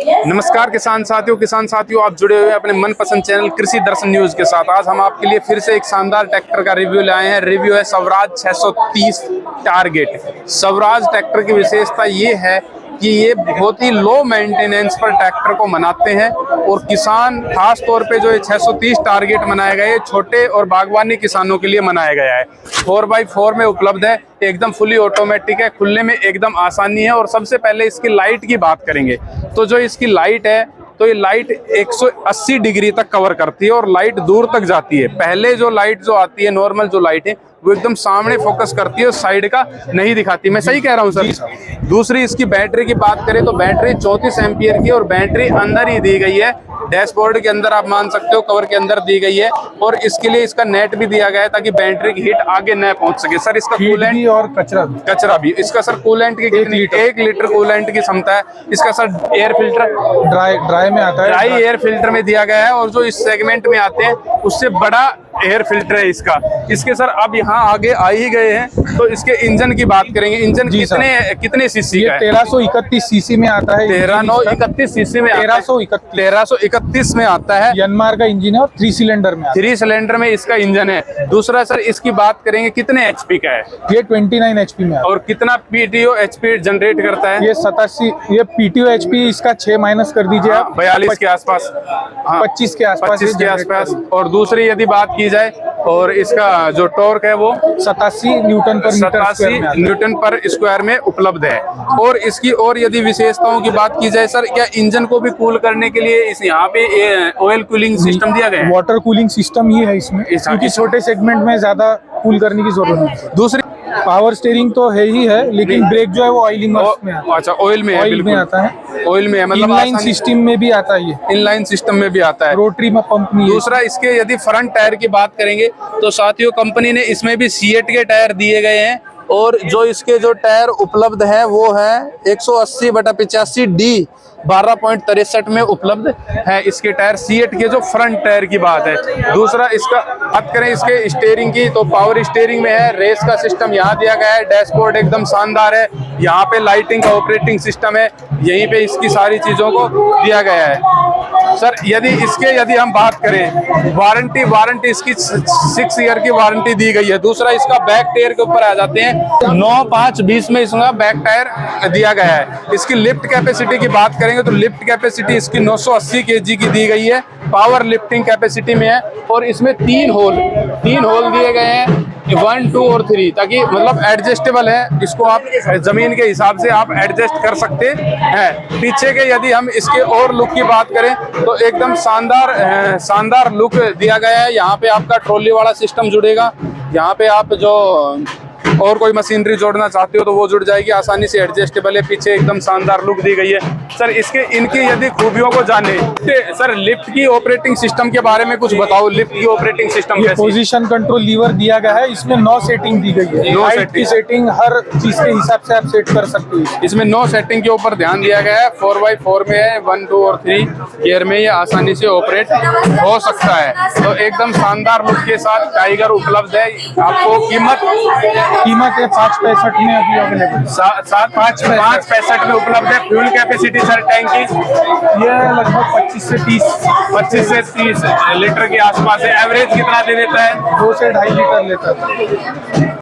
नमस्कार किसान साथियों, आप जुड़े हुए हैं अपने मनपसंद चैनल कृषि दर्शन न्यूज के साथ। आज हम आपके लिए फिर से एक शानदार ट्रैक्टर का रिव्यू लाए हैं। रिव्यू है स्वराज 630 टारगेट। स्वराज ट्रैक्टर की विशेषता ये है कि ये बहुत ही लो मेंटेनेंस पर ट्रैक्टर को बनाते हैं और किसान खास तौर पे जो ये 630 टारगेट मनाया गया है, छोटे और बागवानी किसानों के लिए मनाया गया है। 4x4 में उपलब्ध है, एकदम फुली ऑटोमेटिक है, खुलने में एकदम आसानी है। और सबसे पहले इसकी लाइट की बात करेंगे तो जो इसकी लाइट है तो ये लाइट 180 डिग्री तक कवर करती है और लाइट दूर तक जाती है। पहले जो लाइट जो आती है, नॉर्मल जो लाइट है, वो एकदम सामने फोकस करती है, साइड का नहीं दिखाती। मैं सही कह रहा हूँ सर? दूसरी इसकी बैटरी की बात करें तो बैटरी 34 एम्पियर की और बैटरी अंदर ही दी गई है, डैशबोर्ड के अंदर आप मान सकते हो, कवर के अंदर दी गई है। और इसके लिए इसका नेट भी दिया गया है ताकि बैटरी की हीट आगे न पहुंच सके। सर इसका कूलेंट और कचरा भी इसका सर कूलेंट की कितनी 1 लीटर कूलेंट की क्षमता है। इसका सर एयर फिल्टर ड्राई में आता है, ड्राई एयर फिल्टर में दिया गया है और जो इस सेगमेंट में आते हैं उससे बड़ा एयर फिल्टर है इसका। इसके सर अब यहाँ आगे आ ही गए हैं तो इसके इंजन की बात करेंगे। इंजन कितने सीसी का है? 1331 सीसी में आता है। 1331 सीसी में 1331 में आता है। यनमार का इंजन है और 3 सिलेंडर में 3 सिलेंडर में इसका इंजन है। दूसरा सर इसकी बात करेंगे कितने एचपी का है? ये 29 एचपी में और कितना पीटीओ एचपी जनरेट करता है? ये 87। ये पीटीओ एचपी इसका 6 माइनस कर दीजिए आप, 42 के आसपास, 25 के आसपास, 25 के आसपास। और दूसरी यदि बात की जाए और इसका जो टॉर्क है वो 87 न्यूटन पर स्क्वायर में उपलब्ध है। और इसकी और यदि विशेषताओं की बात की जाए सर, क्या इंजन को भी कूल करने के लिए इस यहाँ पे ऑयल कूलिंग सिस्टम दिया गया है? वाटर कूलिंग सिस्टम ही है इसमें, क्योंकि छोटे सेगमेंट में ज्यादा कूल करने की जरूरत नहीं। दूसरी पावर स्टीयरिंग तो है ही है, लेकिन ब्रेक जो है वो ऑयलिंग में आता है। अच्छा, ऑयल में है, ऑयल में आता है, ऑयल में है, मतलब इनलाइन सिस्टम में भी आता है। ये इनलाइन सिस्टम में भी आता है, रोटरी में पंप नहीं है। दूसरा इसके यदि फ्रंट टायर की बात करेंगे तो साथियों कंपनी ने इसमें भी सीएट के टायर दिए गए हैं। और जो इसके जो टायर उपलब्ध है वो है 180/85 डी 12.63 में उपलब्ध है इसके टायर, सीएट के जो फ्रंट टायर की बात है। दूसरा इसका बात करें इसके स्टीयरिंग की तो पावर स्टीयरिंग में है, रेस का सिस्टम यहाँ दिया गया है, डैशबोर्ड एकदम शानदार है, यहाँ पे लाइटिंग का ऑपरेटिंग सिस्टम है, यहीं पे इसकी सारी चीजों को दिया गया है। सर यदि हम बात करें वारंटी इसकी 6 ईयर की वारंटी दी गई है। दूसरा इसका बैक टायर के ऊपर आ जाते हैं, 9/5/20 में इसका बैक टायर दिया गया है। इसकी लिफ्ट कैपेसिटी की बात करेंगे तो लिफ्ट कैपेसिटी इसकी 980 kg की दी गई है, पावर लिफ्टिंग कैपेसिटी में है। और इसमें 3 होल दिए गए हैं, 1, 2 और 3, ताकि मतलब एडजस्टेबल है, इसको आप जमीन के हिसाब से आप एडजस्ट कर सकते हैं। पीछे के यदि हम इसके और लुक की बात करें तो एकदम शानदार लुक दिया गया है। यहाँ पे आपका ट्रॉली वाला सिस्टम जुड़ेगा, यहाँ पे आप जो और कोई मशीनरी जोड़ना चाहते हो तो वो जुड़ जाएगी, आसानी से एडजस्टेबल है। पीछे एकदम शानदार लुक दी गई है। सर इनकी यदि खूबियों को जाने सर लिफ्ट की ऑपरेटिंग सिस्टम के बारे में कुछ बताओ। लिफ्ट की ऑपरेटिंग सिस्टम कैसी? पोजीशन कंट्रोल लीवर दिया गया है, इसमें 9 सेटिंग दी गई है। 9 सेटिंग हर चीज के हिसाब से आप सेट कर सकते हो। इसमें 9 सेटिंग के ऊपर ध्यान दिया गया है। 4x4 में है, 1, 2 और 3 गियर में ये आसानी से ऑपरेट हो सकता है। तो एकदम शानदार लुक के साथ टाइगर उपलब्ध है। आपको कीमत है 565 में अभी अवेलेबल, 565 में उपलब्ध है। फ्यूल कैपेसिटी सर टैंक की ये लगभग 25 से 30 लीटर के आसपास है। एवरेज कितना दे देता है? 2 से 2.5 लीटर लेता है।